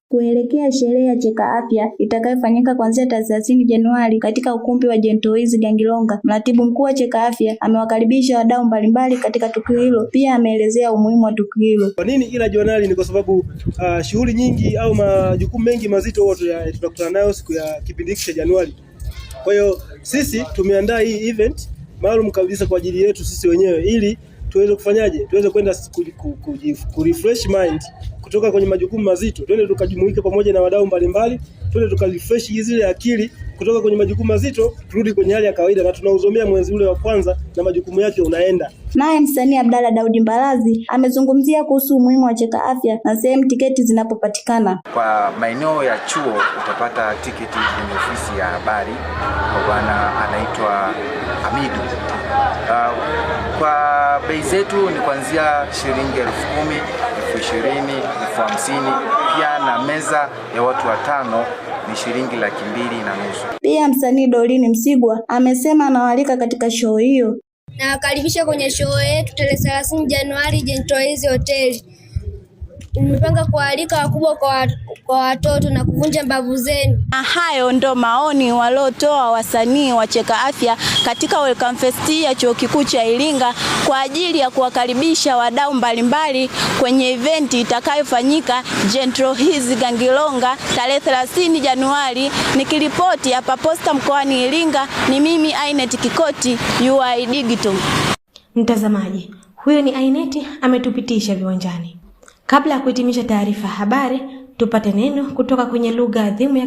Kuelekea sherehe ya Cheka Afya itakayofanyika kuanzia tarehe 30 Januari katika ukumbi wa Gentoiz Gangilonga, mratibu mkuu wa Cheka Afya amewakaribisha wadau mbalimbali katika tukio hilo. Pia ameelezea umuhimu wa tukio hilo. Kwa nini ila Januari? Ni kwa sababu shughuli nyingi au majukumu mengi mazito huwa tunakutana nayo siku ya kipindi cha Januari. Kwa hiyo sisi tumeandaa hii event maalum kabisa kwa ajili yetu sisi wenyewe, ili tuweze kufanyaje, tuweze kwenda kurefresh mind kutoka kwenye majukumu mazito, twende tukajumuika pamoja na wadau mbalimbali, twende tukarefresh zile akili kutoka kwenye majukumu mazito, turudi kwenye hali ya kawaida, na tunauzomea mwezi ule wa kwanza na majukumu yake unaenda. Naye msanii Abdalla Daudi Mbarazi amezungumzia kuhusu umuhimu wa Cheka Afya na sehemu tiketi zinapopatikana. Kwa maeneo ya chuo utapata tiketi kwenye ofisi ya habari kwa bwana anaitwa Hamidu. Kwa bei zetu ni kuanzia shilingi 10,000, 20,000, 50,000. Pia na meza ya watu 5 ni shilingi 250,000. Pia msanii Dorine Msigwa amesema anawaalika katika show hiyo. Nawakaribisha kwenye show yetu tarehe 30 Januari Gentoiz Hotel. Tumepanga kualika wakubwa kwa watoto na kuvunja mbavu zenu. Na hayo ndo maoni waliotoa wasanii wa Cheka Afya katika Welcome Fest ya Chuo Kikuu cha Iringa kwa ajili ya kuwakaribisha wadau mbalimbali kwenye event itakayofanyika Gentoiz Gangilonga tarehe 30 Januari. Nikiripoti hapa Posta mkoani Iringa, ni mimi Ainet Kikoti, UoI Digital. Mtazamaji, huyo ni Ainet ametupitisha viwanjani. Kabla ya kuhitimisha taarifa habari, tupate neno kutoka kwenye lugha adhimu ya